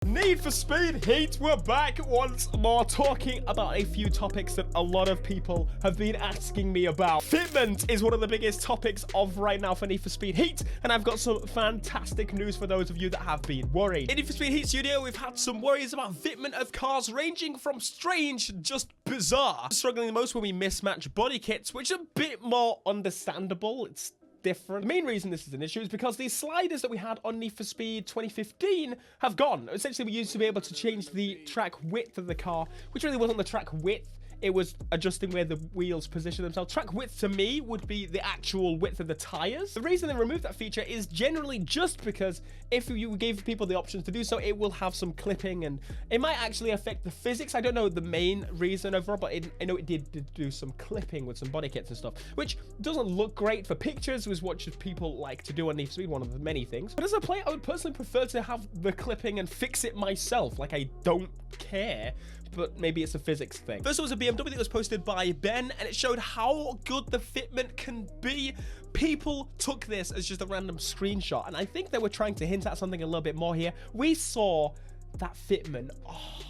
Need for Speed Heat, we're back once more talking about a few topics that a lot of people have been asking me about. Fitment is one of the biggest topics of right now for Need for Speed Heat, and I've got some fantastic news for those of you that have been worried. In Need for Speed Heat Studio, we've had some worries about fitment of cars ranging from strange to just bizarre. Struggling the most when we mismatch body kits, which are a bit more understandable. It's different. The main reason this is an issue is because these sliders that we had on Need for Speed 2015 have gone. Essentially, we used to be able to change the track width of the car, which really wasn't the track width. It was adjusting where the wheels position themselves. Track width to me would be the actual width of the tires. The reason they removed that feature is generally just because if you gave people the options to do so, it will have some clipping and it might actually affect the physics. I don't know the main reason overall, but I know it did do some clipping with some body kits and stuff, which doesn't look great for pictures, was what people like to do on Need for Speed, one of the many things. But as a player, I would personally prefer to have the clipping and fix it myself. Like, I don't care, but maybe it's a physics thing. First, was a BMW that was posted by Ben, and it showed how good the fitment can be. People took this as just a random screenshot, and I think they were trying to hint at something a little bit more here. We saw that fitment. Oh,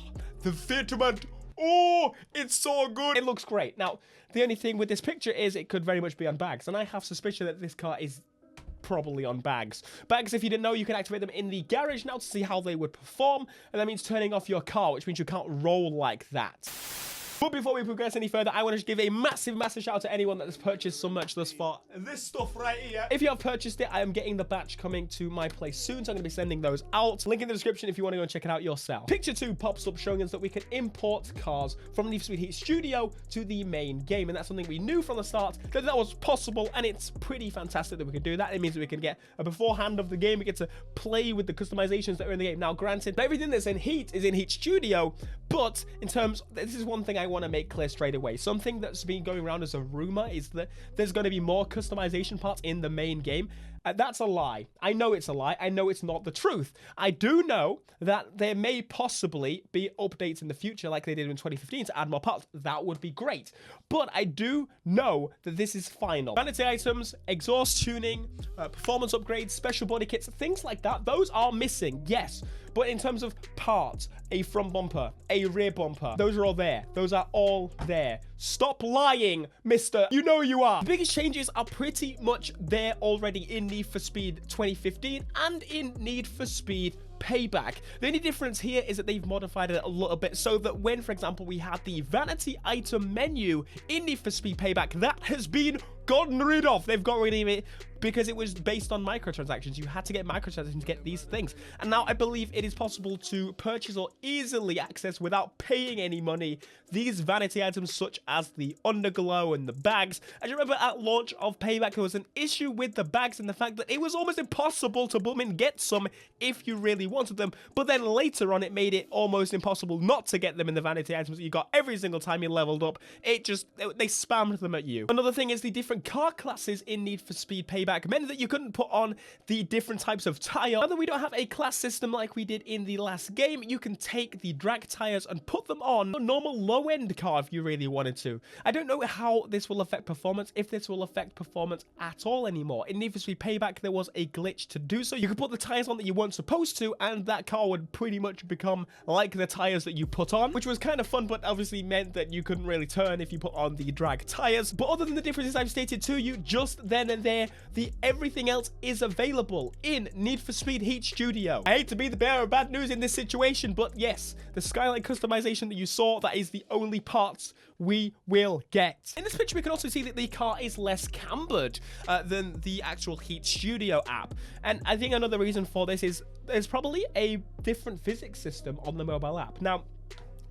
the fitment. Oh, it's so good. It looks great. Now, the only thing with this picture is it could very much be on bags, and I have suspicion that this car is probably on bags. Bags, if you didn't know, you can activate them in the garage now to see how they would perform, and that means turning off your car, which means you can't roll like that. But before we progress any further, I want to give a massive shout out to anyone that has purchased so much thus far. This stuff right here. If you have purchased it, I am getting the batch coming to my place soon, so I'm going to be sending those out. Link in the description if you want to go and check it out yourself. Picture 2 pops up showing us that we can import cars from Need for Speed Heat Studio to the main game, and that's something we knew from the start that was possible, and it's pretty fantastic that we can do that. It means that we can get a beforehand of the game. We get to play with the customizations that are in the game. Now, granted, everything that's in Heat is in Heat Studio, but in terms, this is one thing I want to make clear straight away. Something that's been going around as a rumor is that there's going to be more customization parts in the main game. That's a lie. I know it's a lie. I know it's not the truth. I do know that there may possibly be updates in the future like they did in 2015 to add more parts. That would be great. But I do know that this is final. Vanity items, exhaust tuning, performance upgrades, special body kits, things like that, those are missing, yes. But in terms of parts, a front bumper, a rear bumper, those are all there. Those are all there. Stop lying, mister. You know you are. The biggest changes are pretty much there already in Need for Speed 2015 and in Need for Speed Payback. The only difference here is that they've modified it a little bit so that when, for example, we had the vanity item menu in Need for Speed Payback, that has been gotten rid of. They've got rid of it because it was based on microtransactions. You had to get microtransactions to get these things. And now I believe it is possible to purchase or easily access without paying any money these vanity items such as the underglow and the bags. As you remember at launch of Payback, there was an issue with the bags and the fact that it was almost impossible to boom and get some if you really wanted them. But then later on, it made it almost impossible not to get them in the vanity items that you got every single time you leveled up. They spammed them at you. Another thing is the different car classes in Need for Speed Payback meant that you couldn't put on the different types of tire. Now that we don't have a class system like we did in the last game, you can take the drag tires and put them on a normal low-end car if you really wanted to. I don't know how this will affect performance, if this will affect performance at all anymore. In Need for Speed Payback, there was a glitch to do so. You could put the tires on that you weren't supposed to, and that car would pretty much become like the tires that you put on, which was kind of fun, but obviously meant that you couldn't really turn if you put on the drag tires. But other than the differences I've stated to you just then and there, everything else is available in Need for Speed Heat Studio. I hate to be the bearer of bad news in this situation, but yes, the skylight customization that you saw, that is the only parts we will get. In this picture, we can also see that the car is less cambered than the actual Heat Studio app. And I think another reason for this is there's probably a different physics system on the mobile app. Now,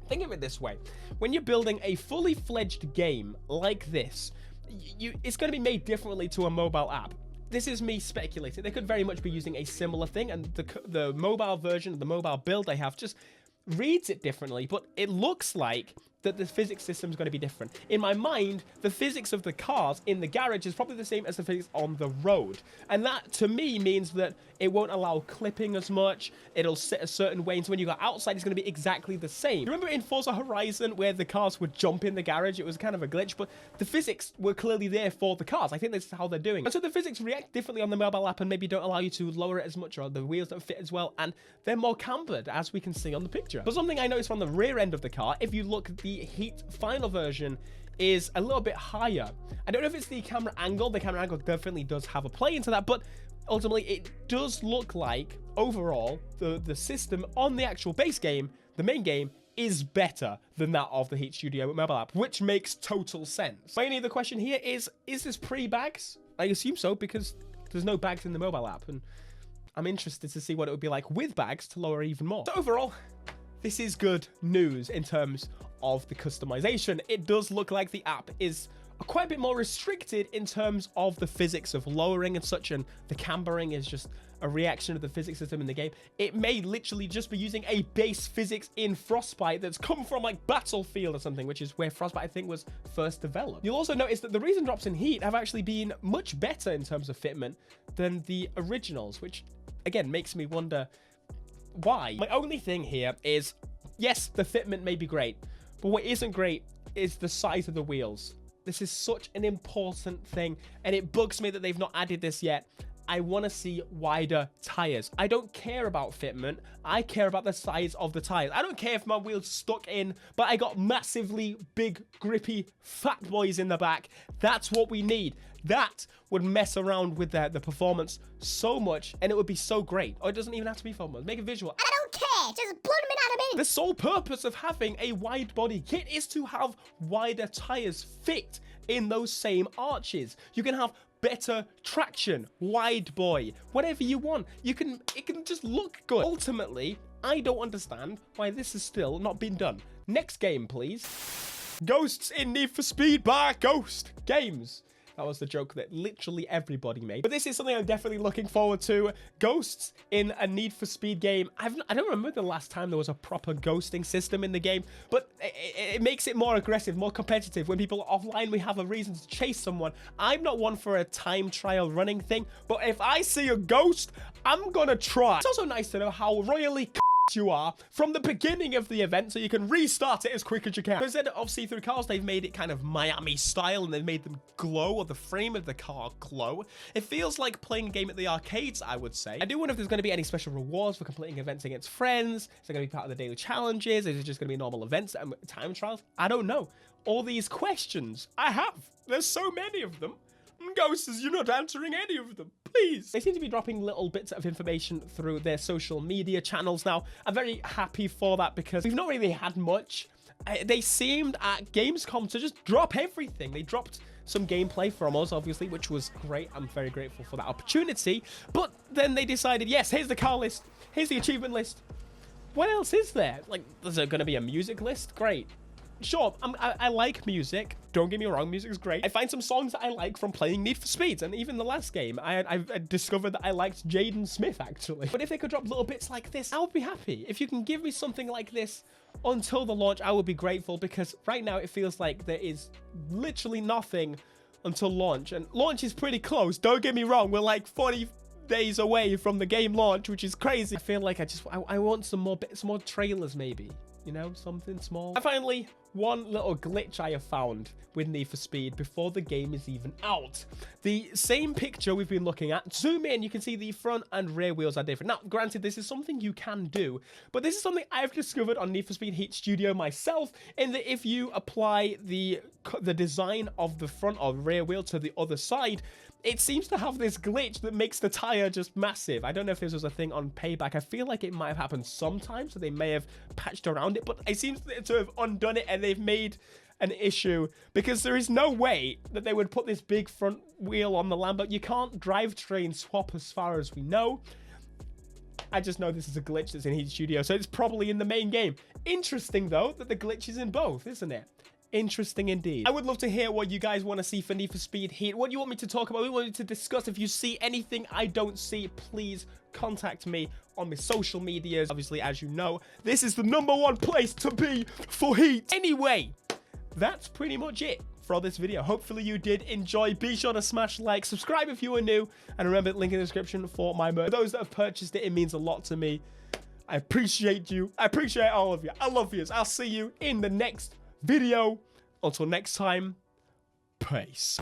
think of it this way. When you're building a fully fledged game like this, it's going to be made differently to a mobile app. This is me speculating. They could very much be using a similar thing, and the mobile version, the mobile build they have just reads it differently, but it looks like that the physics system is going to be different. In my mind, the physics of the cars in the garage is probably the same as the physics on the road. And that, to me, means that it won't allow clipping as much. It'll sit a certain way. And so when you go outside, it's going to be exactly the same. Remember in Forza Horizon where the cars would jump in the garage? It was kind of a glitch, but the physics were clearly there for the cars. I think that's how they're doing. And so the physics react differently on the mobile app and maybe don't allow you to lower it as much, or the wheels don't fit as well. And they're more cambered, as we can see on the picture. But something I noticed from the rear end of the car, if you look, the Heat final version is a little bit higher. I don't know if it's the camera angle. The camera angle definitely does have a play into that, but ultimately it does look like overall the system on the actual base game, the main game, is better than that of the Heat Studio mobile app, which makes total sense. Finally, the question here is this pre-bags? I assume so, because there's no bags in the mobile app, and I'm interested to see what it would be like with bags to lower even more. So overall, this is good news in terms of the customization. It does look like the app is quite a bit more restricted in terms of the physics of lowering and such, and the cambering is just a reaction of the physics system in the game. It may literally just be using a base physics in Frostbite that's come from like Battlefield or something, which is where Frostbite I think was first developed. You'll also notice that the reason drops in Heat have actually been much better in terms of fitment than the originals, which again makes me wonder why. My only thing here is, yes, the fitment may be great, but what isn't great is the size of the wheels. This is such an important thing, and it bugs me that they've not added this yet. I want to see wider tires. I don't care about fitment. I care about the size of the tires. I don't care if my wheel's stuck in, but I got massively big, grippy, fat boys in the back. That's what we need. That would mess around with the performance so much, and it would be so great. Or it doesn't even have to be performance. Make a visual. I don't care. Just plug them in out of me. The sole purpose of having a wide body kit is to have wider tires fit in those same arches. You can have better traction, wide boy, whatever you want. It can just look good. Ultimately, I don't understand why this has still not been done. Next game, please. Ghosts in Need for Speed by Ghost Games. That was the joke that literally everybody made. But this is something I'm definitely looking forward to. Ghosts in a Need for Speed game. I don't remember the last time there was a proper ghosting system in the game, but it makes it more aggressive, more competitive. When people are offline, we have a reason to chase someone. I'm not one for a time trial running thing, but if I see a ghost, I'm gonna try. It's also nice to know how royally you are from the beginning of the event, so you can restart it as quick as you can. Instead of see-through cars, they've made it kind of Miami style, and they've made them glow, or the frame of the car glow. It feels like playing a game at the arcades, I would say. I do wonder if there's going to be any special rewards for completing events against friends. Is it going to be part of the daily challenges? Is it just going to be normal events and time trials? I don't know. All these questions I have. There's so many of them. Ghosts, you're not answering any of them. Please. They seem to be dropping little bits of information through their social media channels now. I'm very happy for that because we've not really had much. They seemed at Gamescom to just drop everything. They dropped some gameplay from us, obviously, which was great. I'm very grateful for that opportunity. But then they decided, yes, here's the car list. Here's the achievement list. What else is there? Like, is there going to be a music list? Great. Sure, I like music. Don't get me wrong, music is great. I find some songs that I like from playing Need for Speed, and even the last game, I discovered that I liked Jaden Smith, actually. But if they could drop little bits like this, I would be happy. If you can give me something like this until the launch, I would be grateful, because right now it feels like there is literally nothing until launch, and launch is pretty close. Don't get me wrong, we're like 40 days away from the game launch, which is crazy. I feel like I want some more bits, more trailers maybe. You know, something small. And finally, one little glitch I have found with Need for Speed before the game is even out. The same picture we've been looking at, zoom in, you can see the front and rear wheels are different. Now, granted, this is something you can do, but this is something I've discovered on Need for Speed Heat Studio myself, in that if you apply the design of the front or rear wheel to the other side, it seems to have this glitch that makes the tire just massive. I don't know if this was a thing on Payback. I feel like it might have happened sometimes, so they may have patched around it, but it seems to have undone it, and they've made an issue, because there is no way that they would put this big front wheel on the Lambo. You can't drivetrain swap as far as we know. I just know this is a glitch that's in Heat Studio, so it's probably in the main game. Interesting, though, that the glitch is in both, isn't it? Interesting indeed. I would love to hear what you guys want to see for Need for Speed Heat. What do you want me to talk about? What do you want me to discuss? If you see anything I don't see, please contact me on my social medias. Obviously, as you know, this is the #1 place to be for Heat. Anyway, that's pretty much it for this video. Hopefully you did enjoy. Be sure to smash like, subscribe if you are new, and remember, link in the description for my merch. Those that have purchased it, it means a lot to me. I appreciate you. I appreciate all of you. I love you. I'll see you in the next video. Until next time, peace.